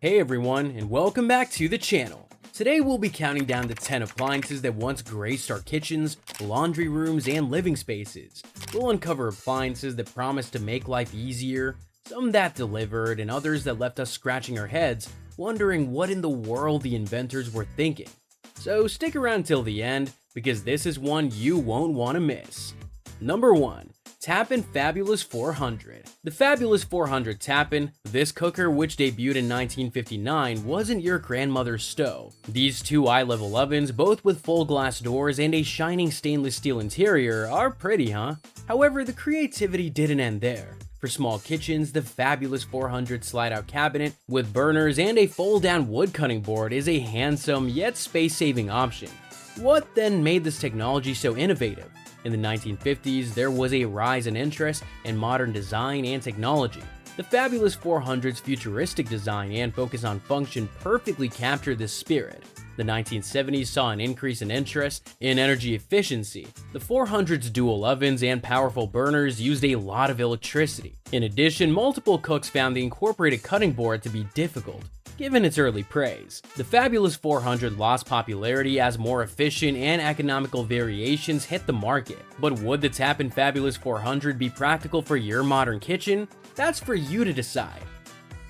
Hey everyone, and welcome back to the channel. Today we'll be counting down the 10 appliances that once graced our kitchens, laundry rooms, and living spaces. We'll uncover appliances that promised to make life easier, some that delivered, and others that left us scratching our heads, wondering what in the world the inventors were thinking. So stick around till the end, because this is one you won't want to miss. Number 1. Tappan Fabulous 400. The Fabulous 400 Tappan, this cooker which debuted in 1959, wasn't your grandmother's stove. These two eye-level ovens, both with full glass doors and a shining stainless steel interior, are pretty, huh? However, the creativity didn't end there. For small kitchens, the Fabulous 400 slide-out cabinet with burners and a fold-down wood cutting board is a handsome yet space-saving option. What then made this technology so innovative? In the 1950s, there was a rise in interest in modern design and technology. The Fabulous 400's futuristic design and focus on function perfectly captured this spirit. The 1970s saw an increase in interest in energy efficiency. The 400's dual ovens and powerful burners used a lot of electricity. In addition, multiple cooks found the incorporated cutting board to be difficult, given its early praise. The Fabulous 400 lost popularity as more efficient and economical variations hit the market. But would the Tappan Fabulous 400 be practical for your modern kitchen? That's for you to decide.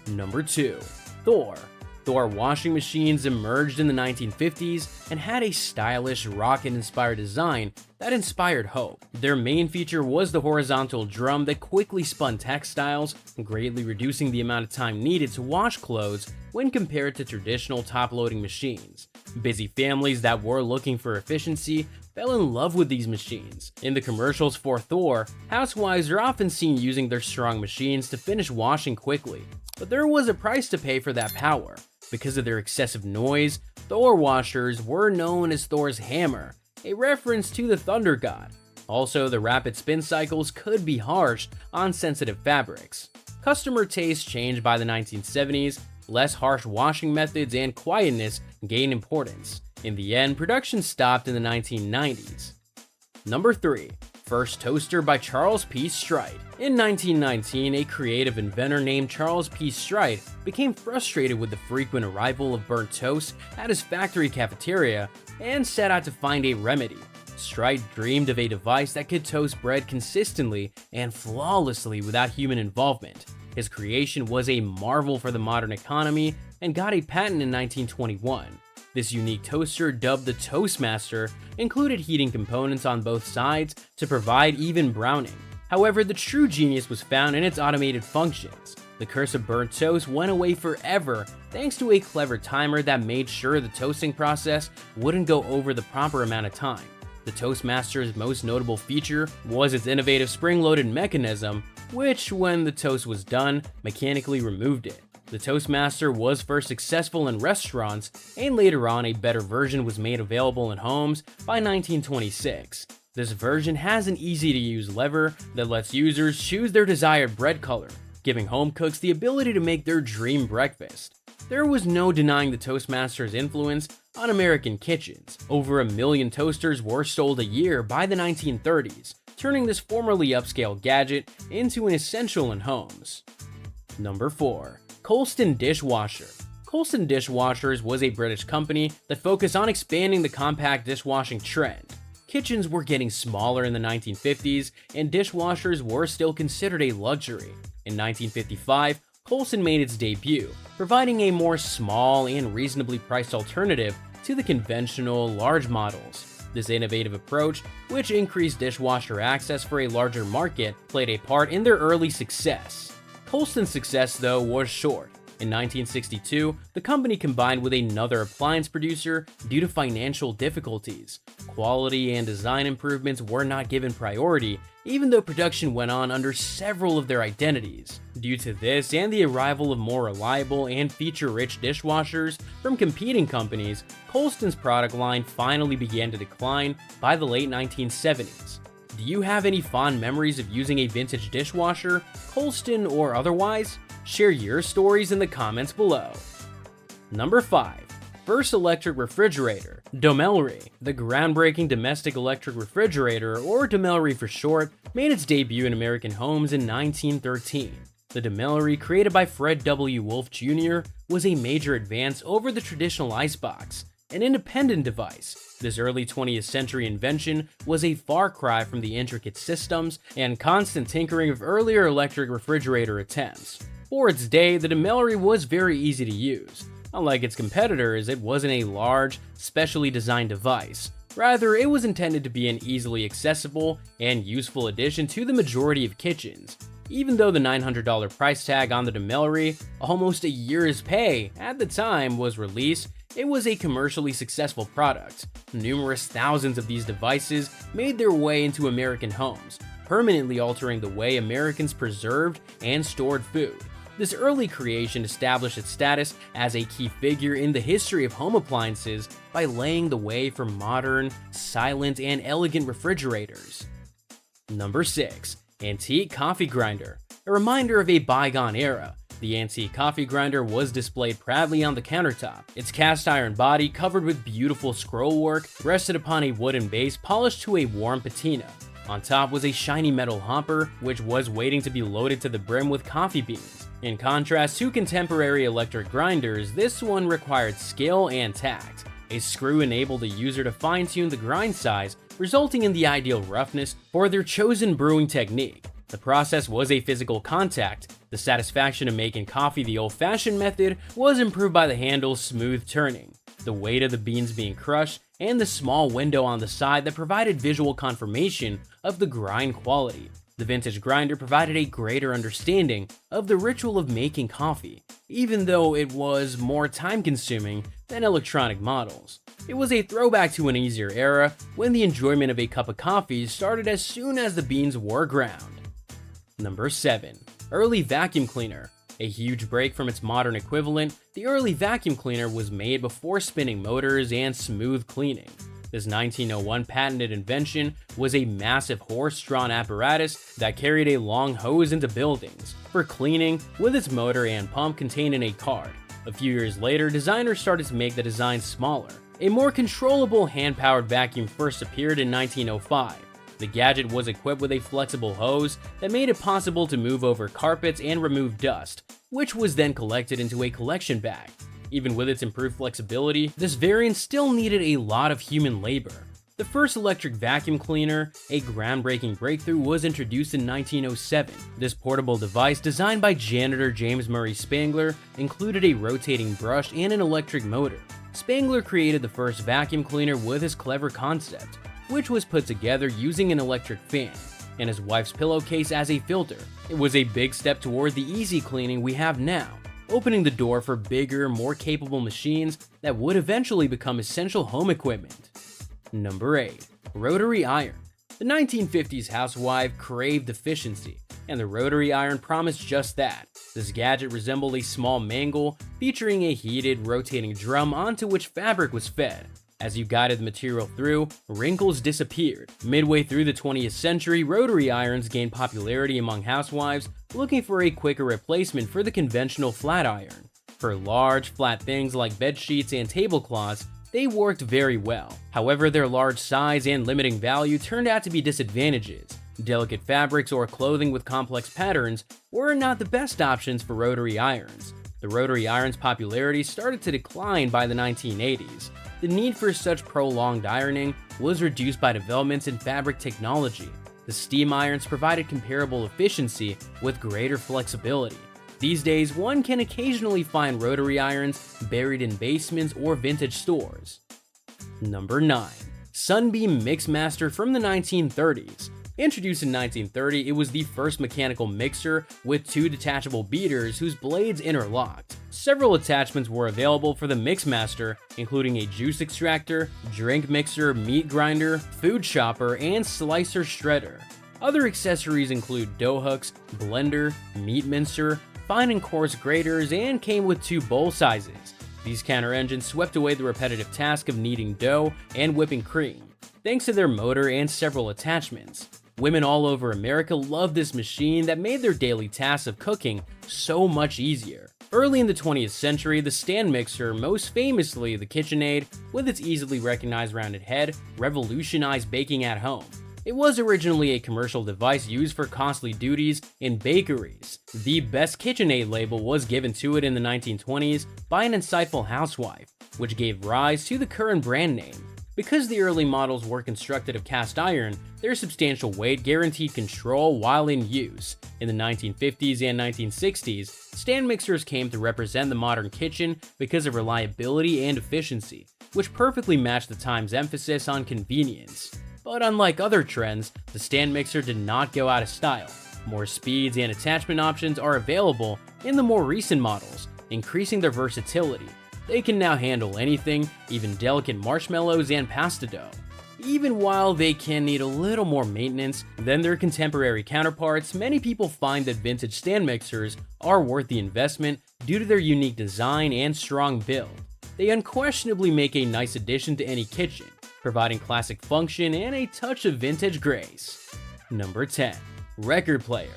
Number 2. Thor. Thor washing machines emerged in the 1950s and had a stylish, rocket-inspired design that inspired hope. Their main feature was the horizontal drum that quickly spun textiles, greatly reducing the amount of time needed to wash clothes when compared to traditional top-loading machines. Busy families that were looking for efficiency fell in love with these machines. In the commercials for Thor, housewives are often seen using their strong machines to finish washing quickly. But there was a price to pay for that power. Because of their excessive noise, Thor washers were known as Thor's hammer, a reference to the thunder god. Also, the rapid spin cycles could be harsh on sensitive fabrics. Customer tastes changed by the 1970s, less harsh washing methods and quietness gained importance. In the end, production stopped in the 1990s. Number 3. First toaster by Charles P. Strite. In 1919, a creative inventor named Charles P. Strite became frustrated with the frequent arrival of burnt toast at his factory cafeteria and set out to find a remedy. Strite dreamed of a device that could toast bread consistently and flawlessly without human involvement. His creation was a marvel for the modern economy and got a patent in 1921. This unique toaster, dubbed the Toastmaster, included heating components on both sides to provide even browning. However, the true genius was found in its automated functions. The curse of burnt toast went away forever thanks to a clever timer that made sure the toasting process wouldn't go over the proper amount of time. The Toastmaster's most notable feature was its innovative spring-loaded mechanism, which, when the toast was done, mechanically removed it. The Toastmaster was first successful in restaurants, and later on a better version was made available in homes by 1926. This version has an easy-to-use lever that lets users choose their desired bread color, giving home cooks the ability to make their dream breakfast. There was no denying the Toastmaster's influence on American kitchens. Over 1 million toasters were sold a year by the 1930s, turning this formerly upscale gadget into an essential in homes. Number 4. Colston Dishwasher. Colston Dishwashers was a British company that focused on expanding the compact dishwashing trend. Kitchens were getting smaller in the 1950s, and dishwashers were still considered a luxury. In 1955, Colston made its debut, providing a more small and reasonably priced alternative to the conventional large models. This innovative approach, which increased dishwasher access for a larger market, played a part in their early success. Colston's success, though, was short. In 1962, the company combined with another appliance producer due to financial difficulties. Quality and design improvements were not given priority, even though production went on under several of their identities. Due to this and the arrival of more reliable and feature-rich dishwashers from competing companies, Colston's product line finally began to decline by the late 1970s. Do you have any fond memories of using a vintage dishwasher, Colston or otherwise? Share your stories in the comments below. Number 5. First electric refrigerator. Domelry. The groundbreaking domestic electric refrigerator, or Domelry for short, made its debut in American homes in 1913. The DeMillery, created by Fred W. Wolf Jr., was a major advance over the traditional icebox, an independent device. This early 20th century invention was a far cry from the intricate systems and constant tinkering of earlier electric refrigerator attempts. For its day, the DeMillery was very easy to use. Unlike its competitors, it wasn't a large, specially designed device. Rather, it was intended to be an easily accessible and useful addition to the majority of kitchens. Even though the $900 price tag on the DeMillery, almost a year's pay at the time, was released, it was a commercially successful product. Numerous thousands of these devices made their way into American homes, permanently altering the way Americans preserved and stored food. This early creation established its status as a key figure in the history of home appliances by laying the way for modern, silent, and elegant refrigerators. Number 6. Antique Coffee Grinder. A reminder of a bygone era, the antique coffee grinder was displayed proudly on the countertop. Its cast iron body, covered with beautiful scrollwork, rested upon a wooden base polished to a warm patina. On top was a shiny metal hopper, which was waiting to be loaded to the brim with coffee beans. In contrast to contemporary electric grinders, this one required skill and tact. A screw enabled the user to fine-tune the grind size, resulting in the ideal roughness for their chosen brewing technique. The process was a physical contact. The satisfaction of making coffee the old-fashioned method was improved by the handle's smooth turning, the weight of the beans being crushed, and the small window on the side that provided visual confirmation of the grind quality. The vintage grinder provided a greater understanding of the ritual of making coffee, even though it was more time-consuming than electronic models. It was a throwback to an easier era when the enjoyment of a cup of coffee started as soon as the beans were ground. Number 7. Early Vacuum Cleaner. A huge break from its modern equivalent, the early vacuum cleaner was made before spinning motors and smooth cleaning. This 1901 patented invention was a massive horse-drawn apparatus that carried a long hose into buildings for cleaning, with its motor and pump contained in a card. A few years later, designers started to make the design smaller. A more controllable hand-powered vacuum first appeared in 1905. The gadget was equipped with a flexible hose that made it possible to move over carpets and remove dust, which was then collected into a collection bag. Even with its improved flexibility, this variant still needed a lot of human labor. The first electric vacuum cleaner, a groundbreaking breakthrough, was introduced in 1907. This portable device, designed by janitor James Murray Spangler, included a rotating brush and an electric motor. Spangler created the first vacuum cleaner with his clever concept, which was put together using an electric fan and his wife's pillowcase as a filter. It was a big step toward the easy cleaning we have now, opening the door for bigger, more capable machines that would eventually become essential home equipment. Number 8. Rotary Iron. The 1950s housewife craved efficiency, and the rotary iron promised just that. This gadget resembled a small mangle featuring a heated, rotating drum onto which fabric was fed. As you guided the material through, wrinkles disappeared. Midway through the 20th century, rotary irons gained popularity among housewives looking for a quicker replacement for the conventional flat iron. For large, flat things like bed sheets and tablecloths, they worked very well. However, their large size and limiting value turned out to be disadvantages. Delicate fabrics or clothing with complex patterns were not the best options for rotary irons. The rotary iron's popularity started to decline by the 1980s. The need for such prolonged ironing was reduced by developments in fabric technology. The steam irons provided comparable efficiency with greater flexibility. These days, one can occasionally find rotary irons buried in basements or vintage stores. Number 9. Sunbeam Mixmaster from the 1930s. Introduced in 1930, it was the first mechanical mixer with 2 detachable beaters whose blades interlocked. Several attachments were available for the Mixmaster, including a juice extractor, drink mixer, meat grinder, food chopper, and slicer shredder. Other accessories include dough hooks, blender, meat mincer, fine and coarse graters, and came with 2 bowl sizes. These counter engines swept away the repetitive task of kneading dough and whipping cream, thanks to their motor and several attachments. Women all over America loved this machine that made their daily tasks of cooking so much easier. Early in the 20th century, the stand mixer, most famously the KitchenAid, with its easily recognized rounded head, revolutionized baking at home. It was originally a commercial device used for costly duties in bakeries. The Best KitchenAid label was given to it in the 1920s by an insightful housewife, which gave rise to the current brand name. Because the early models were constructed of cast iron, their substantial weight guaranteed control while in use. In the 1950s and 1960s, stand mixers came to represent the modern kitchen because of reliability and efficiency, which perfectly matched the time's emphasis on convenience. But unlike other trends, the stand mixer did not go out of style. More speeds and attachment options are available in the more recent models, increasing their versatility. They can now handle anything, even delicate marshmallows and pasta dough. Even while they can need a little more maintenance than their contemporary counterparts, many people find that vintage stand mixers are worth the investment due to their unique design and strong build. They unquestionably make a nice addition to any kitchen, providing classic function and a touch of vintage grace. Number 10. Record player.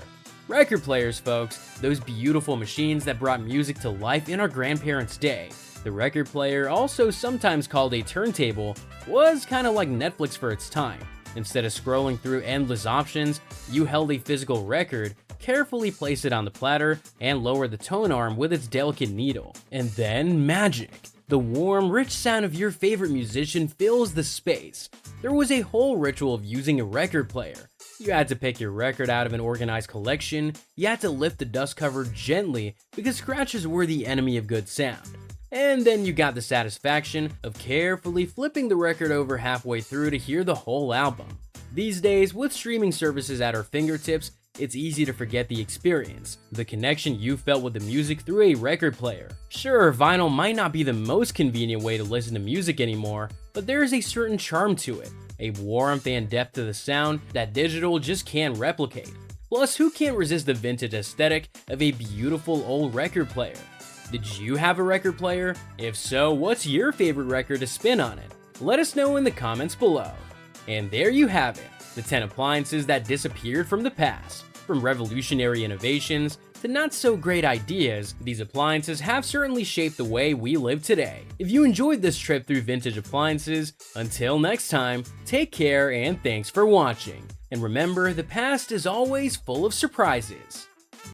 Record players, folks, those beautiful machines that brought music to life in our grandparents' day. The record player, also sometimes called a turntable, was kinda like Netflix for its time. Instead of scrolling through endless options, you held a physical record, carefully placed it on the platter, and lowered the tone arm with its delicate needle. And then magic! The warm, rich sound of your favorite musician fills the space. There was a whole ritual of using a record player. You had to pick your record out of an organized collection, you had to lift the dust cover gently because scratches were the enemy of good sound. And then you got the satisfaction of carefully flipping the record over halfway through to hear the whole album. These days, with streaming services at our fingertips, it's easy to forget the experience, the connection you felt with the music through a record player. Sure, vinyl might not be the most convenient way to listen to music anymore, but there is a certain charm to it, a warmth and depth to the sound that digital just can't replicate. Plus, who can't resist the vintage aesthetic of a beautiful old record player? Did you have a record player? If so, what's your favorite record to spin on it? Let us know in the comments below. And there you have it, the 10 appliances that disappeared from the past. From revolutionary innovations to not so great ideas, these appliances have certainly shaped the way we live today. If you enjoyed this trip through vintage appliances, until next time, take care and thanks for watching. And remember, the past is always full of surprises.